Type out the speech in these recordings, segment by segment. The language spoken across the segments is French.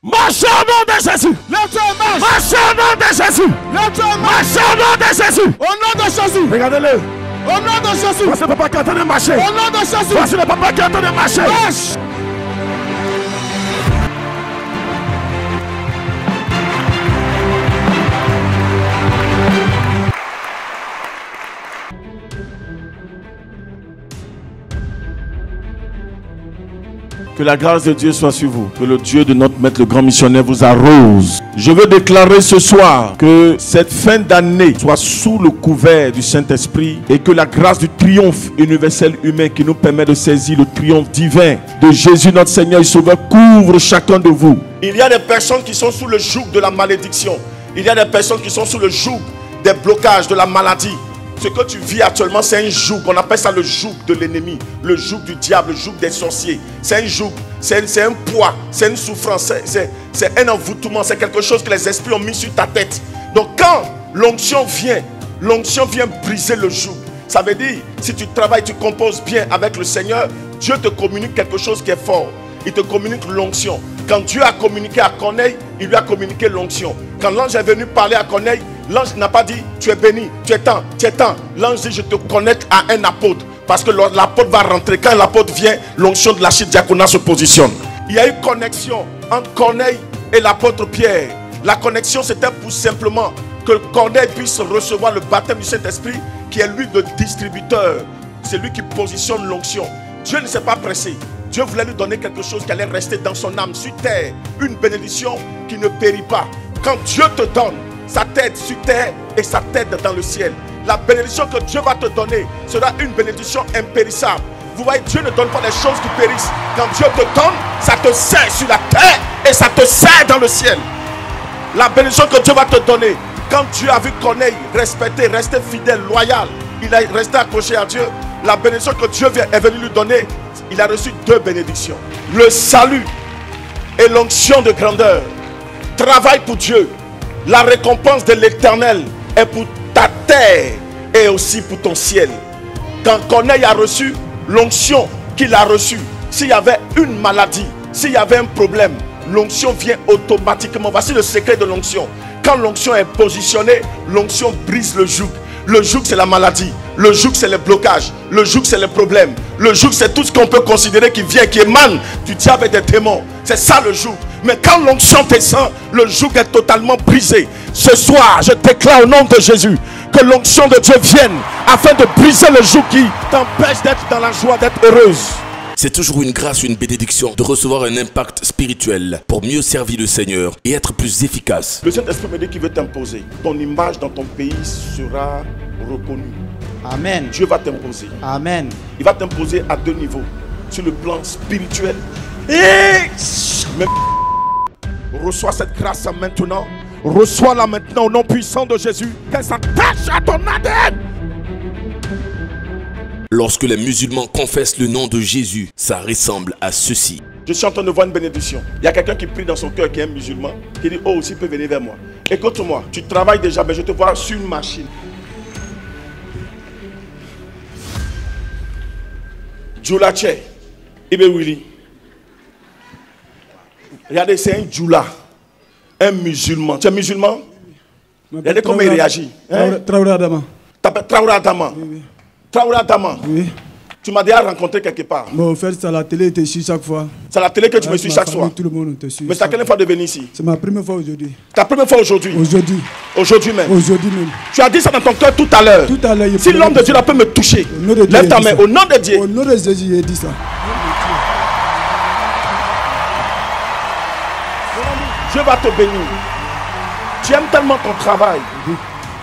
Marche au nom de Jésus. Marche au nom de Jésus. Marche au nom de Jésus. Au nom de Jésus. Regardez-le. Au nom de Jésus. Voici le papa qui est en train de marcher. Au nom de Jésus. Voici le papa qui est en train de marcher. Marche. Que la grâce de Dieu soit sur vous. Que le Dieu de notre maître, le grand missionnaire, vous arrose. Je veux déclarer ce soir que cette fin d'année soit sous le couvert du Saint-Esprit et que la grâce du triomphe universel humain qui nous permet de saisir le triomphe divin de Jésus notre Seigneur et Sauveur couvre chacun de vous. Il y a des personnes qui sont sous le joug de la malédiction. Il y a des personnes qui sont sous le joug des blocages, de la maladie. Ce que tu vis actuellement, c'est un joug. On appelle ça le joug de l'ennemi, le joug du diable, le joug des sorciers. C'est un joug, c'est un poids, c'est une souffrance, c'est un envoûtement, c'est quelque chose que les esprits ont mis sur ta tête. Donc quand l'onction vient briser le joug. Ça veut dire, si tu travailles, tu composes bien avec le Seigneur, Dieu te communique quelque chose qui est fort. Il te communique l'onction. Quand Dieu a communiqué à Corneille, il lui a communiqué l'onction. Quand l'ange est venu parler à Corneille, l'ange n'a pas dit tu es béni, tu es temps. L'ange dit je te connecte à un apôtre. Parce que l'apôtre va rentrer. Quand l'apôtre vient, l'onction de l'archidiaconat se positionne. Il y a une connexion entre Corneille et l'apôtre Pierre. La connexion c'était pour simplement que Corneille puisse recevoir le baptême du Saint-Esprit qui est lui le distributeur. C'est lui qui positionne l'onction. Dieu ne s'est pas pressé. Dieu voulait lui donner quelque chose qui allait rester dans son âme sur terre. Une bénédiction qui ne périt pas. Quand Dieu te donne, sa tête sur terre et sa tête dans le ciel. La bénédiction que Dieu va te donner sera une bénédiction impérissable. Vous voyez, Dieu ne donne pas des choses qui périssent. Quand Dieu te donne, ça te sert sur la terre et ça te sert dans le ciel. La bénédiction que Dieu va te donner, quand Dieu a vu Corneille respecter, rester fidèle, loyal, il a resté accroché à Dieu. La bénédiction que Dieu est venu lui donner, il a reçu deux bénédictions. Le salut et l'onction de grandeur. Travaille pour Dieu. La récompense de l'Éternel est pour ta terre et aussi pour ton ciel. Quand Corneille a reçu l'onction qu'il a reçue, s'il y avait une maladie, s'il y avait un problème, l'onction vient automatiquement. Voici le secret de l'onction. Quand l'onction est positionnée, l'onction brise le joug. Le joug c'est la maladie, le joug c'est le blocage, le joug c'est le problème, le joug c'est tout ce qu'on peut considérer qui vient, qui émane du diable et des démons. C'est ça le joug. Mais quand l'onction descend, le joug est totalement brisé. Ce soir, je déclare au nom de Jésus que l'onction de Dieu vienne afin de briser le joug qui t'empêche d'être dans la joie, d'être heureuse. C'est toujours une grâce, une bénédiction de recevoir un impact spirituel pour mieux servir le Seigneur et être plus efficace. Le Saint-Esprit me dit qu'il veut t'imposer. Ton image dans ton pays sera reconnue. Amen. Dieu va t'imposer. Amen. Il va t'imposer à deux niveaux. Sur le plan spirituel. Et reçois cette grâce maintenant. Reçois-la maintenant au nom puissant de Jésus. Qu'elle s'attache à ton ADN. Lorsque les musulmans confessent le nom de Jésus, ça ressemble à ceci. Je suis en train de voir une bénédiction. Il y a quelqu'un qui prie dans son cœur qui est un musulman, qui dit oh, aussi peut venir vers moi. Écoute-moi, tu travailles déjà, mais je te vois sur une machine. Djoula Tche, Ibe Willy. Regardez, c'est un Djoula, un musulman. Tu es musulman? Regardez comment il réagit. Traoré Adama. Traoré Adama. Oui. Traoré Adama. Oui. Tu m'as déjà rencontré quelque part. Bon, en fait, c'est à la télé, tu es ici chaque fois. C'est à la télé que tu me suis chaque soir. Tout le monde te suit. Mais c'est la quelle fois de venir ici? C'est ma première fois aujourd'hui. Ta première fois aujourd'hui? Aujourd'hui. Aujourd'hui même? Aujourd'hui même. Tu as dit ça dans ton cœur tout à l'heure. Tout à l'heure. Si l'homme de Dieu là peut me toucher, lève ta main au nom de Dieu. Au nom de Jésus, il dit ça. Dieu va te bénir. Tu aimes tellement ton travail.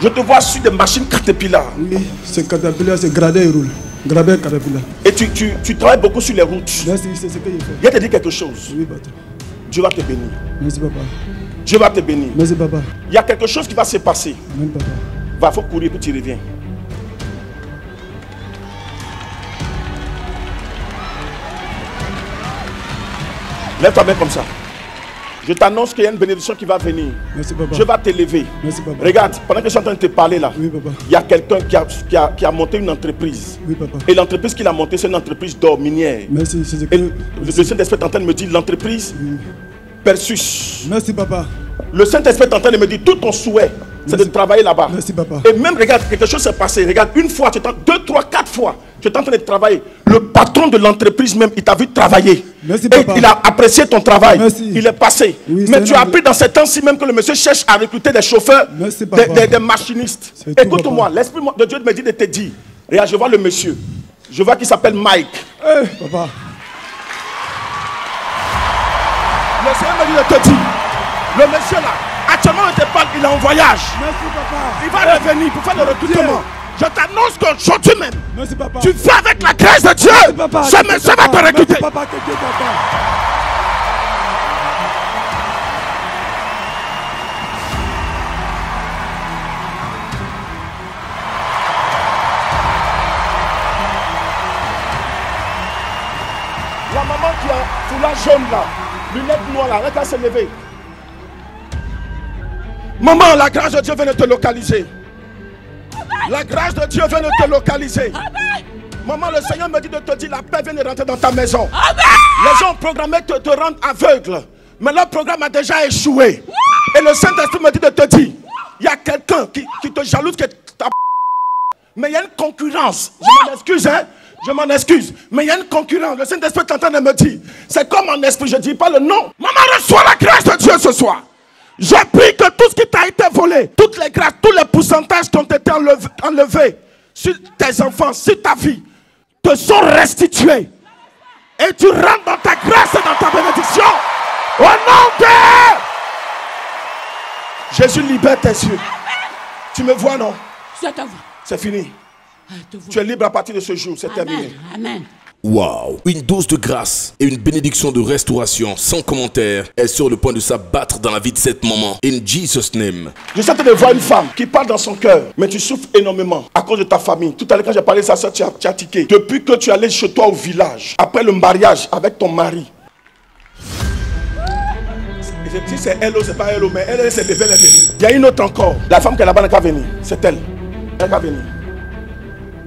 Je te vois sur des machines Caterpillar. Oui, c'est Caterpillar, c'est gradé et roule. Gradé Caterpillar. Et tu travailles beaucoup sur les routes. C'est ce que il fait. Il te dit quelque chose. Oui, papa. Dieu va te bénir. Merci, papa. Dieu va te bénir. Merci, papa. Il y a quelque chose qui va se passer. Amen, papa. Va, faut courir puis tu reviens. Lève ta main comme ça. Je t'annonce qu'il y a une bénédiction qui va venir. Merci, papa. Je vais t'élever. Merci, papa. Regarde, pendant que je suis en train de te parler là, oui, papa. Il y a quelqu'un qui a monté une entreprise. Oui, papa. Et l'entreprise qu'il a montée, c'est une entreprise d'or minière. Merci, c'est et le Saint-Esprit est en train de me dire, l'entreprise Persus. Merci, papa. Le Saint-Esprit est en train de me dire tout ton souhait, c'est de travailler là-bas. Merci, papa. Et même, regarde, quelque chose s'est passé. Regarde, une fois, deux, trois, quatre fois, tu es en train de travailler. Le patron de l'entreprise même, il t'a vu travailler. Merci, et papa. il a apprécié ton travail. Merci. Il est passé. Oui, mais tu as appris dans ces temps-ci même que le monsieur cherche à recruter des chauffeurs, Merci, papa. des machinistes. papa. Écoute-moi, l'Esprit de Dieu me dit de te dire. Regarde, je vois le monsieur. Je vois qu'il s'appelle Mike. Papa. Le Seigneur me dit de te dire. Le monsieur là, actuellement on te parle, il est en voyage. Merci, papa. Il va revenir pour faire le recrutement. Je t'annonce qu'aujourd'hui même, Merci, papa. tu fais avec la grâce de Dieu. Merci, papa. Ce monsieur va te recruter. Merci, papa. Papa. La maman qui a foulard jaune là, lunettes noires là, elle va se lever. Maman, la grâce de Dieu vient de te localiser. La grâce de Dieu vient de te localiser. Maman, le Seigneur me dit de te dire, la paix vient de rentrer dans ta maison. Les gens ont programmé de te rendre aveugle. Mais leur programme a déjà échoué. Et le Saint-Esprit me dit de te dire, il y a quelqu'un qui te jalouse, mais il y a une concurrence. Je m'en excuse, hein. Je m'en excuse. Mais il y a une concurrence. Le Saint-Esprit est en train de me dire, c'est comme en esprit, je ne dis pas le nom. Maman, reçois la grâce de Dieu ce soir. Je prie que tout ce qui t'a été volé, toutes les grâces, tous les pourcentages qui ont été enlevés sur tes enfants, sur ta vie, te sont restitués. Et tu rentres dans ta grâce et dans ta bénédiction. Au nom de Jésus, libère tes yeux. Tu me vois, non? C'est fini. Tu es libre à partir de ce jour. C'est terminé. Amen. Waouh! Une dose de grâce et une bénédiction de restauration sans commentaire est sur le point de s'abattre dans la vie de cette maman. In Jesus' name. Je suis en train de voir une femme qui parle dans son cœur, mais tu souffres énormément à cause de ta famille. Tout à l'heure, quand j'ai parlé de sa soeur, tu as tiqué. Depuis que tu es allé chez toi au village, après le mariage avec ton mari. Si c'est elle, c'est pas elle, mais elle s'est levée, elle est venue. Il y a une autre encore. La femme qui est là-bas n'est pas venue. C'est elle. Elle n'est pas venue.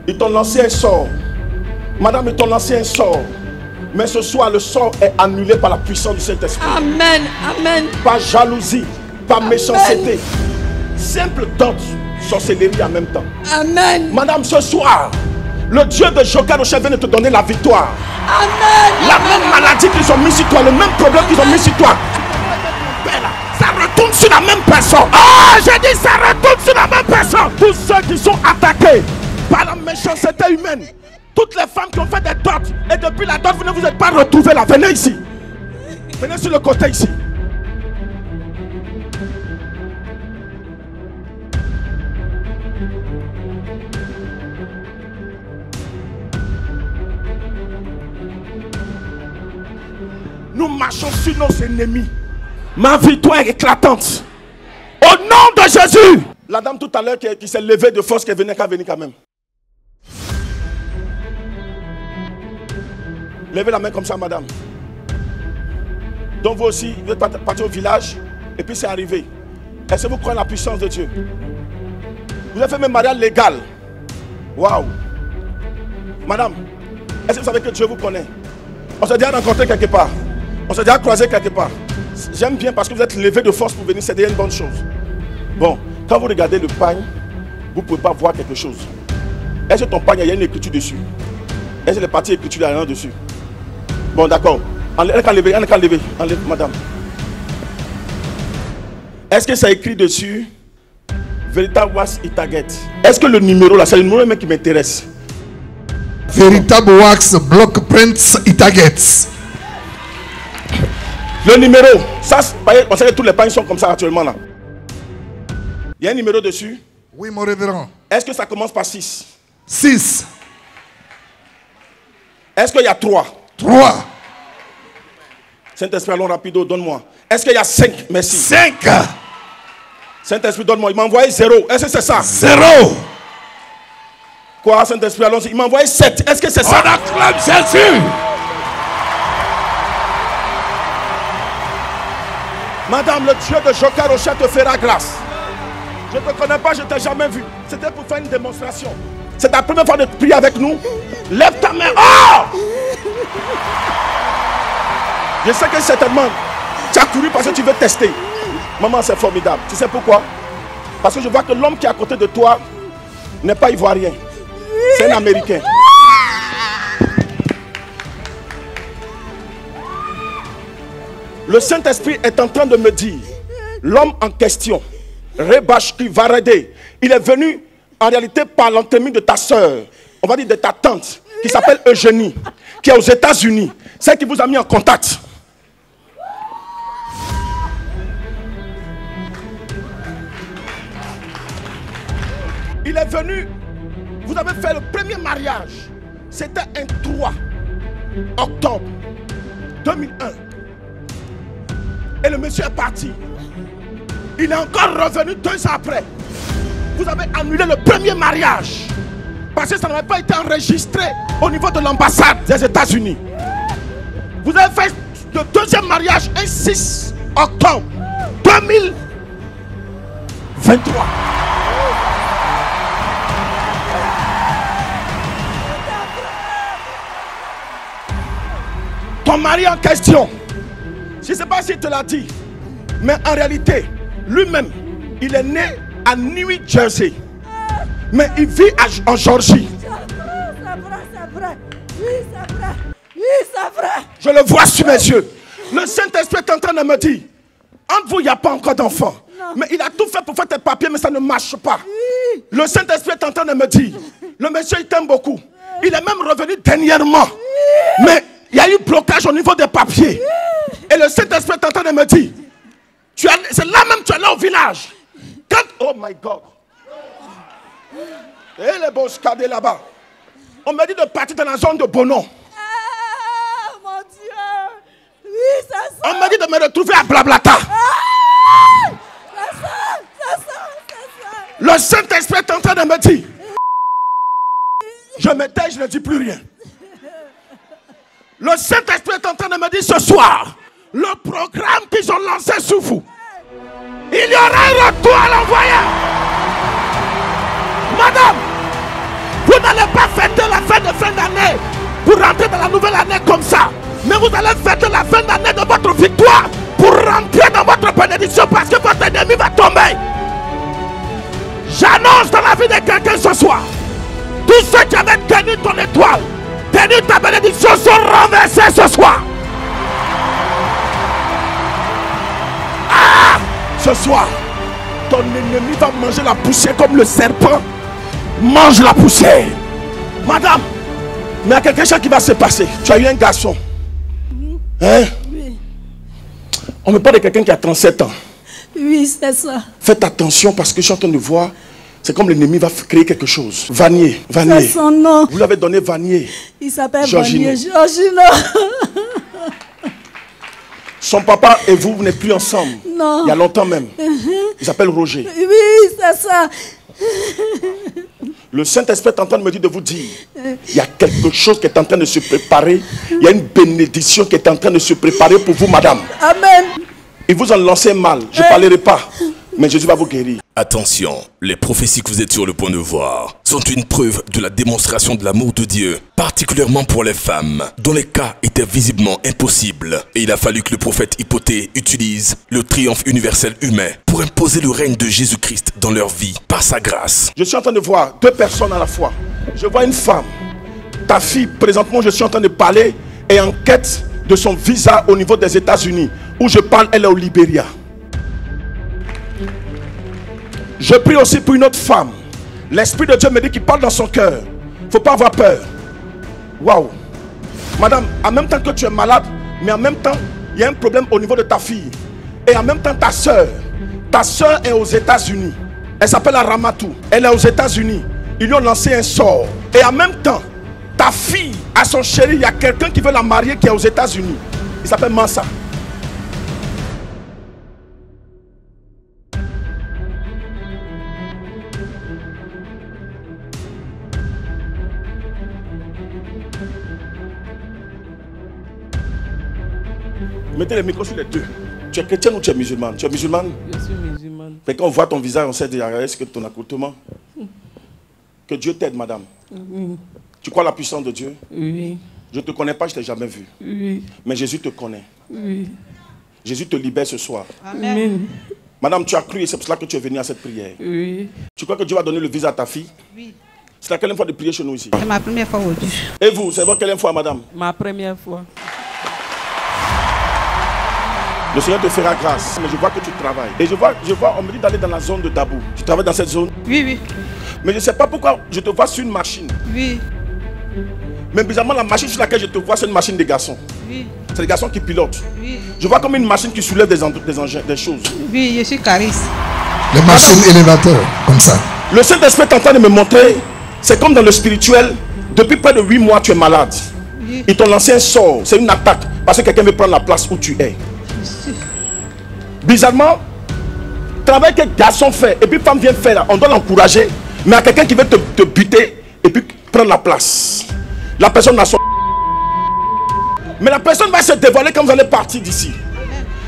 Ils t'ont lancé un sort. Madame, ils t'ont lancé un sort. Mais ce soir, le sort est annulé par la puissance du Saint-Esprit. Amen. Amen. Pas jalousie, pas méchanceté. Simple dot, sorcellerie en même temps. Amen. Madame, ce soir, le Dieu de Jokarocha vient de te donner la victoire. Amen. La même maladie qu'ils ont mis sur toi, le même problème qu'ils ont mis sur toi. Ça retourne sur la même personne. Ah, j'ai dit ça retourne sur la même personne. Tous ceux qui sont attaqués par la méchanceté humaine, toutes les femmes qui ont fait des dots, et depuis la dot, vous ne vous êtes pas retrouvés là. Venez ici. Venez sur le côté ici. Nous marchons sur nos ennemis. Ma victoire est éclatante. Au nom de Jésus. La dame tout à l'heure qui s'est levée de force, qui venait qu'à venir quand même. Levez la main comme ça, madame. Donc vous aussi, vous êtes parti au village et puis c'est arrivé. Est-ce que vous croyez en la puissance de Dieu? Vous avez fait même mariage légal. Waouh. Madame, est-ce que vous savez que Dieu vous connaît? On s'est déjà rencontré quelque part. On s'est déjà croisé quelque part. J'aime bien parce que vous êtes levé de force pour venir, c'est déjà une bonne chose. Bon, quand vous regardez le pagne, vous ne pouvez pas voir quelque chose. Est-ce que ton pagne, il y a une écriture dessus? Est-ce que les parties écritures, il y a rien dessus? Bon, d'accord. Enlève, madame. Est-ce que ça écrit dessus Véritable Wax Itaget? Est-ce que le numéro là, c'est le numéro même qui m'intéresse? Véritable Wax Block Prints Itaget. Le numéro, ça, on sait que tous les pagnes sont comme ça actuellement là. Il y a un numéro dessus? Oui, mon révérend. Est-ce que ça commence par 6? 6. Est-ce qu'il y a 3? 3. Saint-Esprit, allons rapido, donne-moi. Est-ce qu'il y a 5? Merci. 5. Saint-Esprit, donne-moi. Il m'a envoyé 0. Est-ce que c'est ça? 0. Quoi, Saint-Esprit, allons-y. Il m'a envoyé 7. Est-ce que c'est ça? On acclame Jésus. Madame, le Dieu de Jokarocha te fera grâce. Je ne te connais pas, je ne t'ai jamais vu. C'était pour faire une démonstration. C'est ta première fois de prier avec nous. Lève ta main. Oh! Je sais que certainement, Tu as couru parce que tu veux tester. Maman, c'est formidable. Tu sais pourquoi? Parce que je vois que l'homme qui est à côté de toi n'est pas ivoirien. C'est un Américain. Le Saint-Esprit est en train de me dire, l'homme en question, Rebashki Varede, il est venu en réalité par l'entremise de ta soeur, on va dire de ta tante, qui s'appelle Eugénie, qui est aux États-Unis, celle qui vous a mis en contact. Il est venu, vous avez fait le premier mariage, c'était un 3 octobre 2001. Et le monsieur est parti. Il est encore revenu 2 ans après. Vous avez annulé le premier mariage parce que ça n'avait pas été enregistré au niveau de l'ambassade des États-Unis. Vous avez fait le deuxième mariage un 6 octobre 2023. Ton mari en question, je ne sais pas s'il te l'a dit, mais en réalité, lui-même, il est né à New Jersey, mais il vit en Georgie. C'est vrai. Oui, c'est vrai. Oui, c'est vrai. Je le vois sur mes yeux. Le Saint-Esprit est en train de me dire, entre vous, il n'y a pas encore d'enfant. Mais il a tout fait pour faire tes papiers, mais ça ne marche pas. Oui. Le Saint-Esprit est en train de me dire, le monsieur, il t'aime beaucoup. Il est même revenu dernièrement. Mais il y a eu blocage au niveau des papiers. Et le Saint-Esprit est en train de me dire, c'est là même tu es là au village. Quand, oh my God. Et les beaux cadets là-bas. On m'a dit de partir dans la zone de Bonon. Ah, mon Dieu. Oui, c'est ça. On m'a dit de me retrouver à Blablata. C'est ça. Le Saint-Esprit est en train de me dire, je me tais, je ne dis plus rien. Le Saint-Esprit est en train de me dire ce soir, le programme qu'ils ont lancé sous vous, il y aura un retour à l'envoyeur. Madame, vous n'allez pas fêter la fin d'année pour rentrer dans la nouvelle année comme ça. Mais vous allez fêter la fin d'année de votre victoire pour rentrer dans votre bénédiction parce que votre ennemi va tomber. J'annonce dans la vie de quelqu'un ce soir, tous ceux qui avaient tenu ton étoile, tenu ta bénédiction sont renversés ce soir. Ah! Ce soir, ton ennemi va manger la poussière comme le serpent mange la poussière. Madame, mais il y a quelque chose qui va se passer. Tu as eu un garçon. Hein? Oui. On me parle de quelqu'un qui a 37 ans. Oui, c'est ça. Faites attention parce que je suis en train de voir. C'est comme l'ennemi va créer quelque chose. Vanier. C'est son nom. Vous l'avez donné Vanier. Il s'appelle Georgino. Vanier Georgino. Son papa et vous, vous n'êtes plus ensemble. Non. Il y a longtemps même. Il s'appelle Roger. Oui, c'est ça. Le Saint-Esprit est en train de me dire de vous dire, il y a quelque chose qui est en train de se préparer. Il y a une bénédiction qui est en train de se préparer pour vous, madame. Amen. Ils vous ont lancé mal. Je ne parlerai pas. Mais Jésus va vous guérir. Attention, les prophéties que vous êtes sur le point de voir sont une preuve de la démonstration de l'amour de Dieu, particulièrement pour les femmes, dont les cas étaient visiblement impossibles. Et il a fallu que le prophète Hypothée utilise le triomphe universel humain pour imposer le règne de Jésus-Christ dans leur vie, par sa grâce. Je suis en train de voir 2 personnes à la fois. Je vois une femme. Ta fille, présentement, je suis en train de parler, est en quête de son visa au niveau des États-Unis. Où je parle, elle est au Libéria. Je prie aussi pour une autre femme. L'Esprit de Dieu me dit qu'il parle dans son cœur. Il ne faut pas avoir peur. Waouh. Madame, en même temps que tu es malade, mais en même temps, il y a un problème au niveau de ta fille. Et en même temps, ta soeur est aux États-Unis. Elle s'appelle Aramatou. Elle est aux États-Unis. Ils lui ont lancé un sort. Et en même temps, ta fille a son chéri. Il y a quelqu'un qui veut la marier qui est aux États-Unis. Il s'appelle Mansa. Mettez les micros sur les deux. Tu es chrétienne ou tu es musulmane? Tu es musulmane? Je suis musulmane. Mais quand on voit ton visage, on sait déjà, est-ce que ton accoutrement? Que Dieu t'aide, madame. Oui. Tu crois à la puissance de Dieu? Oui. Je ne te connais pas, je ne t'ai jamais vu. Oui. Mais Jésus te connaît. Oui. Jésus te libère ce soir. Amen. Madame, tu as cru et c'est pour cela que tu es venue à cette prière. Oui. Tu crois que Dieu va donner le visa à ta fille? Oui. C'est la quelle fois de prier chez nous ici? C'est ma première fois aujourd'hui. Et vous, c'est votre quelle fois, madame? Ma première fois. Le Seigneur te fera grâce. Mais je vois que tu travailles. Et je vois, on me dit d'aller dans la zone de Dabou. Tu travailles dans cette zone? Oui, oui. Mais je ne sais pas pourquoi je te vois sur une machine. Oui. Mais bizarrement, la machine sur laquelle je te vois, c'est une machine des garçons. Oui. C'est les garçons qui pilotent. Oui. Je vois comme une machine qui soulève des engins, des choses. Oui, je suis Caris. Les machines élévateurs, comme ça. Le Saint-Esprit est en train de me montrer, c'est comme dans le spirituel, depuis près de 8 mois, tu es malade. Oui. Ils t'ont lancé un sort, c'est une attaque, parce que quelqu'un veut prendre la place où tu es. Bizarrement, travail que garçon fait, et puis femme vient faire, là, on doit l'encourager, mais à quelqu'un qui veut te buter, et puis prendre la place. La personne n'a son... Mais la personne va se dévoiler quand vous allez partir d'ici.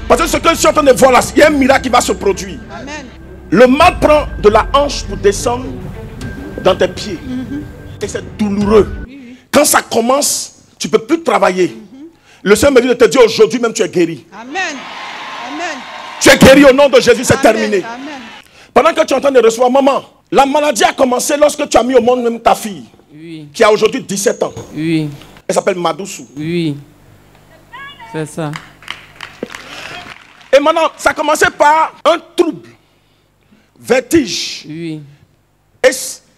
Parce que ce que je suis en train de voir là, il y a un miracle qui va se produire. Amen. Le mal prend de la hanche pour descendre dans tes pieds. Et c'est douloureux. Quand ça commence, tu ne peux plus travailler. Le Seigneur me dit de te dire aujourd'hui même tu es guéri. Amen. Amen. Tu es guéri au nom de Jésus, c'est Amen. terminé. Amen. Pendant que tu es en train de recevoir, maman, la maladie a commencé lorsque tu as mis au monde même ta fille, Oui. qui a aujourd'hui 17 ans. Oui. Elle s'appelle Madoussou. Oui. C'est ça. Et maintenant, ça a commencé par un trouble, vertige. Oui. Et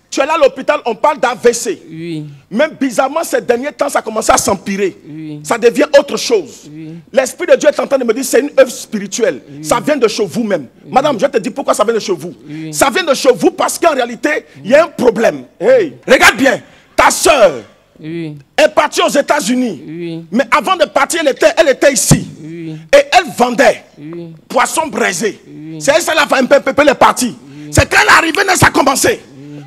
tu es là à l'hôpital, on parle d'AVC. Oui. Même bizarrement, ces derniers temps, ça a commencé à s'empirer. Oui. Ça devient autre chose. Oui. L'Esprit de Dieu est en train de me dire, c'est une œuvre spirituelle. Ça vient de chez vous-même. Madame, je te dis pourquoi ça vient de chez vous. Ça vient de chez vous parce qu'en réalité, il y a un problème. Hey, regarde bien, ta soeur Oui. est partie aux États-Unis. Oui. Mais avant de partir, elle était ici. Oui. Et elle vendait Oui. poisson braisé. C'est elle, ça l'a fait un peu, elle est partie. C'est quand elle est arrivée, ça a commencé.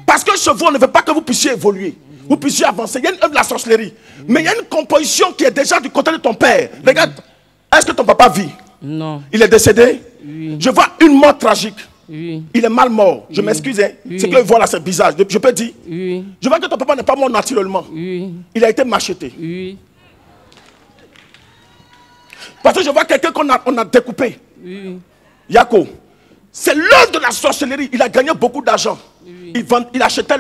Parce que chez vous, on ne veut pas que vous puissiez évoluer. Vous puissiez avancer. Il y a une œuvre de la sorcellerie. Mais il y a une composition qui est déjà du côté de ton père. Regarde, est-ce que ton papa vit? Non. Il est décédé? Oui. Je vois une mort tragique. Oui. Il est mal mort. Je m'excuse. Hein. Oui. Ce que je vois là, c'est bizarre. Je peux dire? Oui. Je vois que ton papa n'est pas mort naturellement. Oui. Il a été macheté. Oui. Parce que je vois quelqu'un qu'on a découpé. Oui. Yako. C'est l'œuvre de la sorcellerie. Il a gagné beaucoup d'argent. Oui. Il achetait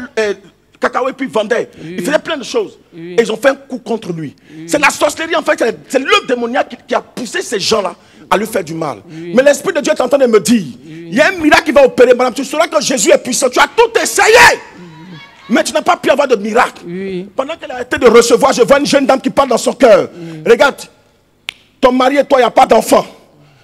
cacao et puis il vendait. Oui. Il faisait plein de choses. Oui. Et ils ont fait un coup contre lui. C'est la sorcellerie, en fait. C'est l'œuvre démoniaque qui a poussé ces gens-là à lui faire du mal. Mais l'Esprit de Dieu est en train de me dire, il y a un miracle qui va opérer, madame. Tu sauras que Jésus est puissant. Tu as tout essayé. Mais tu n'as pas pu avoir de miracle. Oui. Pendant qu'elle a été de recevoir, je vois une jeune dame qui parle dans son cœur. Regarde, ton mari et toi, il n'y a pas d'enfant.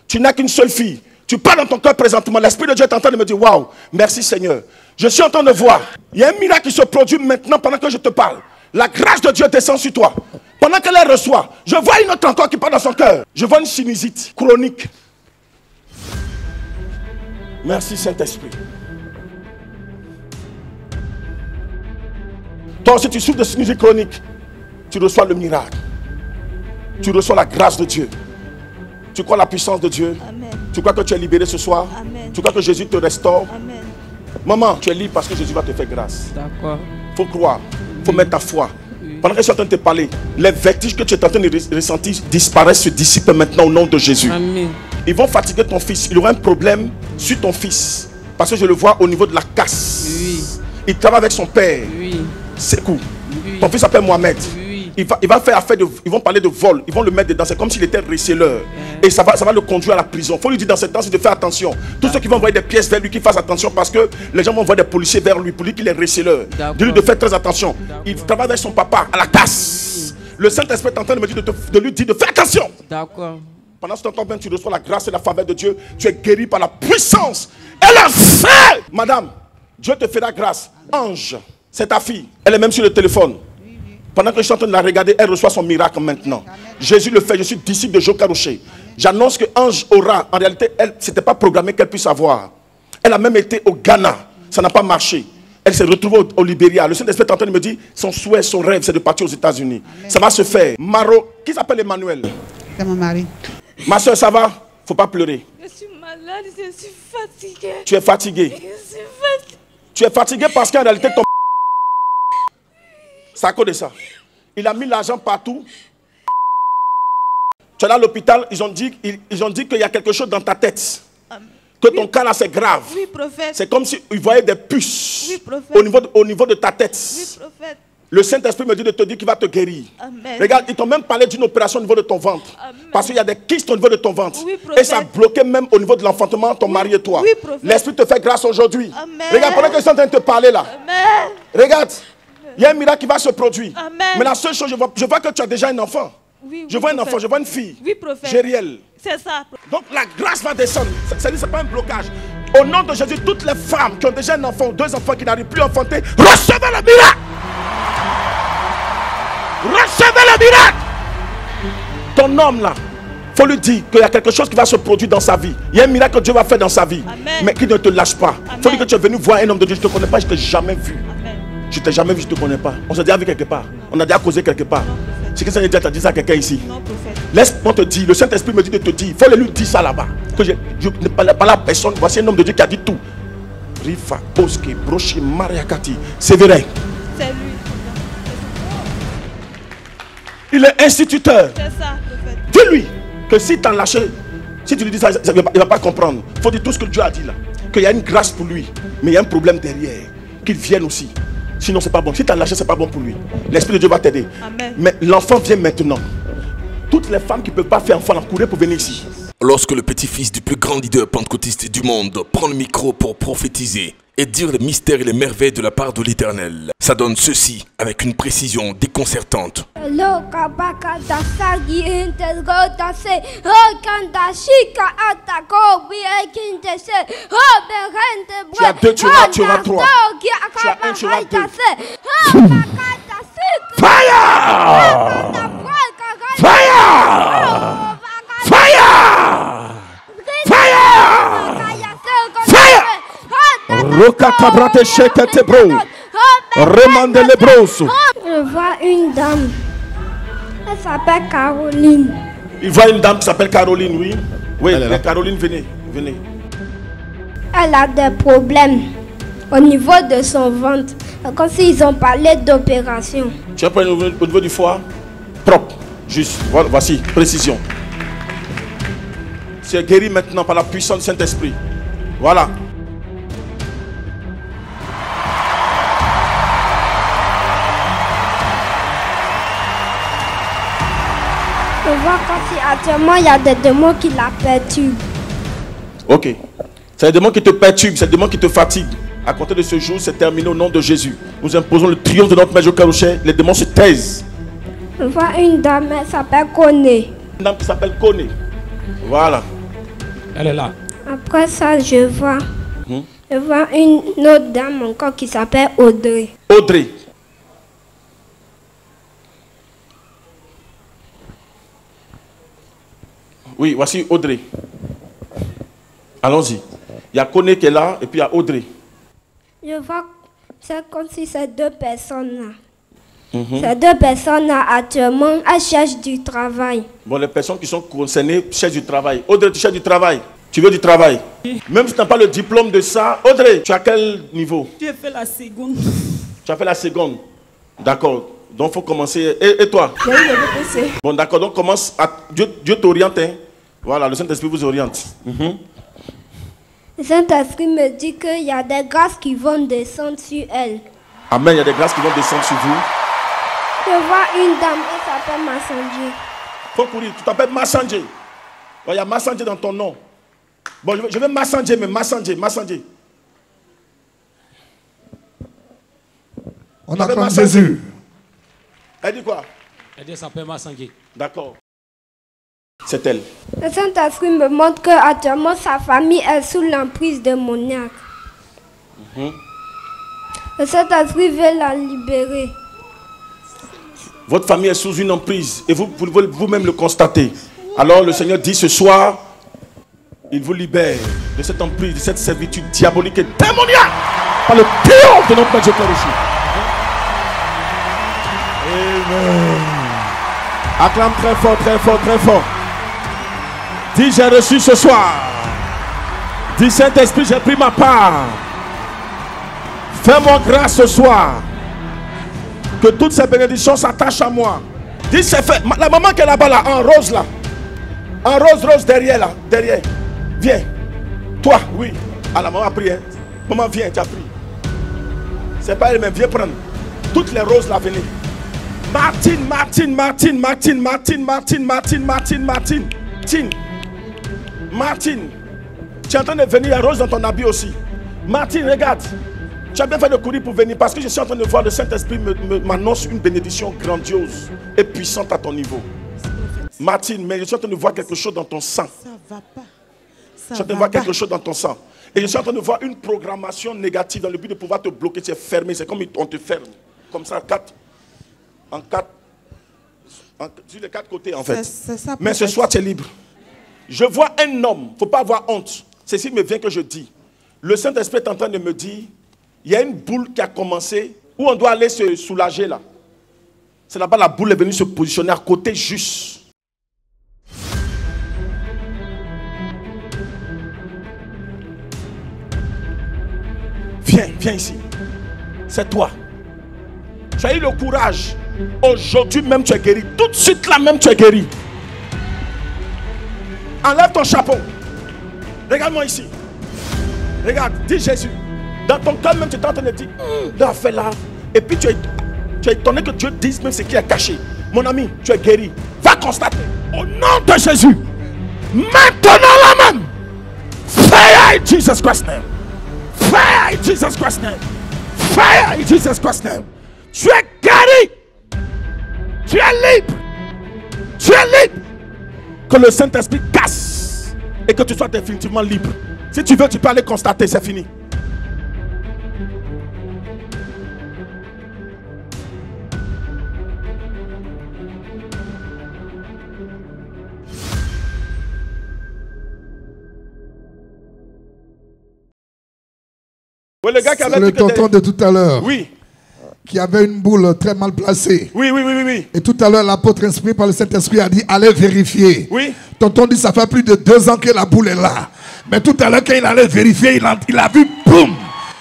Tu n'as qu'une seule fille. Tu parles dans ton cœur présentement. L'Esprit de Dieu est en train de me dire, waouh, merci Seigneur. Je suis en train de voir. Il y a un miracle qui se produit maintenant pendant que je te parle. La grâce de Dieu descend sur toi. Pendant qu'elle la reçoit, je vois une autre encore qui parle dans son cœur. Je vois une sinusite chronique. Merci Saint-Esprit. Toi, si tu souffres de sinusite chronique, tu reçois le miracle. Tu reçois la grâce de Dieu. Tu crois la puissance de Dieu. Amen. Tu crois que tu es libéré ce soir. Amen. Tu crois que Jésus te restaure. Amen. Maman, tu es libre parce que Jésus va te faire grâce. D'accord. Il faut croire. Il faut mettre ta foi. Pendant que je suis en train de te parler, les vertiges que tu es en train de ressentir disparaissent, se dissipent maintenant au nom de Jésus. Amen. Ils vont fatiguer ton fils. Il aura un problème sur ton fils. Parce que je le vois au niveau de la casse. Oui. Il travaille avec son père. Oui. C'est cool. Oui. Ton fils s'appelle Mohamed. Oui. Il va faire affaire de... Ils vont parler de vol. Ils vont le mettre dedans. C'est comme s'il était receleur. Et ça va le conduire à la prison. Il faut lui dire dans ce temps de faire attention. Tous ceux qui vont envoyer des pièces vers lui, qu'ils fassent attention parce que les gens vont envoyer des policiers vers lui pour dire qu'il est receleur. Dis-lui de faire très attention. Il travaille avec son papa à la casse. Le Saint-Esprit est en train de me dire de lui dire de faire attention. D'accord. Pendant ce temps, tu reçois la grâce et la faveur de Dieu. Tu es guéri par la puissance et la fée. Madame, Dieu te fera grâce. Ange, c'est ta fille. Elle est même sur le téléphone. Pendant que je suis en train de la regarder, elle reçoit son miracle maintenant. Amen. Jésus le fait. Je suis disciple de Jokarouché. J'annonce que Ange aura, en réalité, elle, c'était pas programmé qu'elle puisse avoir. Elle a même été au Ghana. Ça n'a pas marché. Elle s'est retrouvée au Libéria. Le Saint-Esprit est en train de me dire, son souhait, son rêve, c'est de partir aux États-Unis. Ça va se faire. Maro, qui s'appelle Emmanuel? C'est mon mari. Ma soeur, ça va? Faut pas pleurer. Je suis malade, je suis fatiguée. Tu es fatiguée. Je suis fatiguée. Tu es fatiguée parce qu'en réalité, ton... C'est à cause de ça. Il a mis l'argent partout. Tu Tu es là à l'hôpital, ils ont dit qu'il y a quelque chose dans ta tête. Que ton cas là c'est grave. Oui, prophète. C'est comme s'ils voyaient des puces Oui, prophète. au niveau de ta tête. Oui, prophète. Le Saint-Esprit me dit de te dire qu'il va te guérir. Amen. Regarde, ils t'ont même parlé d'une opération au niveau de ton ventre. Amen. Parce qu'il y a des kystes au niveau de ton ventre. Oui, prophète. Et ça a bloqué même au niveau de l'enfantement ton mari et toi. Oui, prophète. L'Esprit te fait grâce aujourd'hui. Amen. Regarde, pendant que je suis en train de te parler là. Amen. Regarde, il y a un miracle qui va se produire. Amen. Mais la seule chose, je vois que tu as déjà un enfant. Oui, Je vois un enfant, je vois une fille. Oui, prophète. Gériel. C'est ça. Donc la grâce va descendre. C'est pas un blocage. Au nom de Jésus, toutes les femmes qui ont déjà un enfant, 2 enfants qui n'arrivent plus à enfanter, recevez le miracle. Recevez le miracle. Ton homme là, il faut lui dire qu'il y a quelque chose qui va se produire dans sa vie. Il y a un miracle que Dieu va faire dans sa vie. Amen. Mais qu'il ne te lâche pas. Il faut dire que tu es venu voir un homme de Dieu. Je ne te connais pas, je ne t'ai jamais vu. Amen. Je ne t'ai jamais vu, je ne te connais pas. On s'est déjà vu quelque part. On a déjà causé quelque part. C'est que ça veut dire que tu as dit ça à quelqu'un ici. Non, prophète. Laisse-moi te dire, le Saint-Esprit me dit de te dire, il faut lui dire ça là-bas. Que je ne parlais pas à la personne. Voici un homme de Dieu qui a dit tout. Rifa, Oski, Brochi, Mariakati, Sévérin. C'est lui. Il est instituteur. C'est ça, prophète. Dis-lui que si tu as lâché, si tu lui dis ça, il ne va pas comprendre. Il faut dire tout ce que Dieu a dit là. Qu'il y a une grâce pour lui, mais il y a un problème derrière. Qu'il vienne aussi. Sinon, c'est pas bon. Si tu as lâché, c'est pas bon pour lui. L'Esprit de Dieu va t'aider. Amen. Mais l'enfant vient maintenant. Toutes les femmes qui ne peuvent pas faire enfant, courez pour venir ici. Lorsque le petit-fils du plus grand leader pentecôtiste du monde prend le micro pour prophétiser et dire les mystères et les merveilles de la part de l'Éternel, ça donne ceci avec une précision déconcertante. Tu as 2, tu auras 3. Tu as 1, tu auras 2. Fire! Fire! Roka kabrate shekete bro. Remande les bros. Je vois une dame. Elle s'appelle Caroline. Il voit une dame qui s'appelle Caroline, oui. Oui, mais Caroline, venez. Elle a des problèmes au niveau de son ventre. Comme s'ils ont parlé d'opération. Tu as pris au niveau du foie? Propre. Juste. Voilà, voici, précision. C'est guéri maintenant par la puissance du Saint-Esprit. Voilà. Je vois comme si actuellement il y a des démons qui la perturbent. Ok. C'est des démons qui te perturbent, c'est des démons qui te fatiguent. À compter de ce jour, c'est terminé au nom de Jésus. Nous imposons le triomphe de notre Maître Karochet. Les démons se taisent. Je vois une dame, elle s'appelle Koné. Une dame qui s'appelle Koné. Voilà. Elle est là. Après ça, je vois une autre dame encore qui s'appelle Audrey. Audrey. Oui, voici Audrey. Allons-y. Il y a Koné qui est là et puis il y a Audrey. Je vois, c'est comme si ces 2 personnes-là. Ces 2 personnes-là, actuellement, elles cherchent du travail. Bon, les personnes qui sont concernées cherchent du travail. Audrey, tu cherches du travail? Tu veux du travail? Même si tu n'as pas le diplôme de ça. Audrey, tu as quel niveau? J'ai fait la seconde. Tu as fait la seconde. D'accord. Donc, il faut commencer. Et toi? J'ai eu le BPC. Bon, d'accord. Donc, commence à... Dieu t'oriente. Hein? Voilà, le Saint-Esprit vous oriente. Le Saint-Esprit me dit qu'il y a des grâces qui vont descendre sur elle. Amen. Il y a des grâces qui vont descendre sur vous. Je vois une dame, elle s'appelle Massandier. Faut courir. Tu t'appelles Massandier. Il y a Massandier dans ton nom. Bon, je vais Massandier, mais Massandier. On acclame Jésus. Elle dit quoi? Elle dit s'appelle Massandier. D'accord. C'est elle. Le Saint-Esprit me montre qu'actuellement sa famille est sous l'emprise démoniaque. Le Saint-Esprit veut la libérer. Votre famille est sous une emprise et vous pouvez vous-même le constater. Alors le Seigneur dit ce soir, il vous libère de cette emprise, de cette servitude diabolique et démoniaque par le triomphe de notre Maître Karochet. Amen. Acclame très fort, très fort, très fort. Dis, j'ai reçu ce soir. Dis, Saint-Esprit, j'ai pris ma part. Fais-moi grâce ce soir. Que toutes ces bénédictions s'attachent à moi. Dis, c'est fait. La maman qui est là-bas, là, en rose, là. En rose, derrière là, derrière. Viens. Toi, oui. Ah, la maman a pris. Hein. Maman, viens, tu as pris. C'est pas elle-même, viens prendre. Toutes les roses là, venez. Martine. Tu es en train de venir, il y a rose dans ton habit aussi. Martine, regarde. Tu as bien fait de courir pour venir parce que je suis en train de voir le Saint-Esprit m'annonce une bénédiction grandiose et puissante à ton niveau. Martine, mais je suis en train de voir quelque chose dans ton sang. Ça va pas. Je suis en train de voir quelque chose dans ton sang. Et je suis en train de voir une programmation négative dans le but de pouvoir te bloquer. Tu es fermé. C'est comme on te ferme. Comme ça, sur les 4 côtés en fait. C'est ça, mais ce soir, tu es libre. Je vois un homme. Il ne faut pas avoir honte. C'est ce qui me vient que je dis. Le Saint-Esprit est en train de me dire, il y a une boule qui a commencé où on doit aller se soulager là. C'est là-bas, la boule est venue se positionner à côté juste. Viens ici. C'est toi. Tu as eu le courage. Aujourd'hui même tu es guéri. Tout de suite là même tu es guéri. Enlève ton chapeau. Regarde-moi ici. Regarde, dis Jésus. Dans ton cœur même tu es en train de dire, dans fait là. Et puis tu es étonné que Dieu dise même ce qui est caché. Mon ami, tu es guéri. Va constater. Au nom de Jésus. Maintenant là même. Fire in Jesus Christ's name. Fire in Jesus Christ's name. Fire in Jesus Christ's name. Tu es guéri. Tu es libre. Tu es libre. Que le Saint-Esprit casse et que tu sois définitivement libre. Si tu veux, tu peux aller constater, c'est fini. Oui, le gars qui avait le tonton de tout à l'heure. Oui. Qui avait une boule très mal placée. Oui. Et tout à l'heure, l'apôtre inspiré par le Saint-Esprit a dit, allez vérifier. Oui. Tonton dit, ça fait plus de 2 ans que la boule est là. Mais tout à l'heure, quand il allait vérifier, il a vu, boum,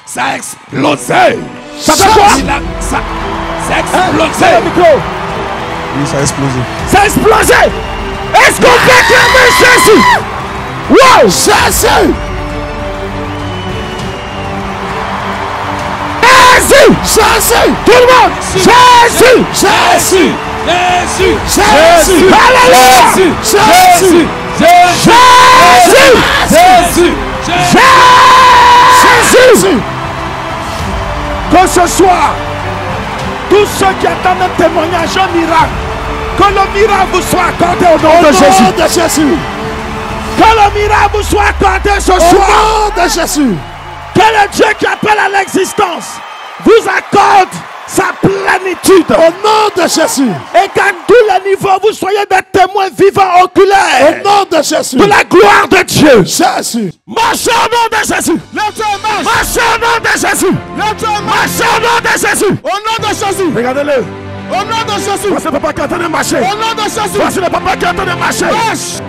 ça a explosé. Ça fait quoi? Ça a explosé. Le micro. Oui, ça a explosé. Ça a explosé. Est-ce qu'on peut clamer Jésus? Wow, Jésus. Jésus! Tout le monde! Jésus! Jésus! Jésus! Jésus! Alléluia! Jésus! Jésus! Jésus! Jésus! Que ce soit tous ceux qui attendent un témoignage, un miracle, que le miracle vous soit accordé au nom de Jésus. Que le miracle vous soit accordé ce soir. Au nom de Jésus. Que le Dieu qui appelle à l'existence vous accorde sa plénitude au nom de Jésus. Et qu'à tous les niveaux vous soyez des témoins vivants oculaires au nom de Jésus. De la gloire de Dieu. Jésus. Marche au nom de Jésus. Marche au nom de Jésus. Marche au nom de Jésus. Au nom de Jésus. Regardez-le. Au nom de Jésus. Voici le papa qui est en train de marcher. Au nom de Jésus. Voici le papa qui est en train de marcher. Marche.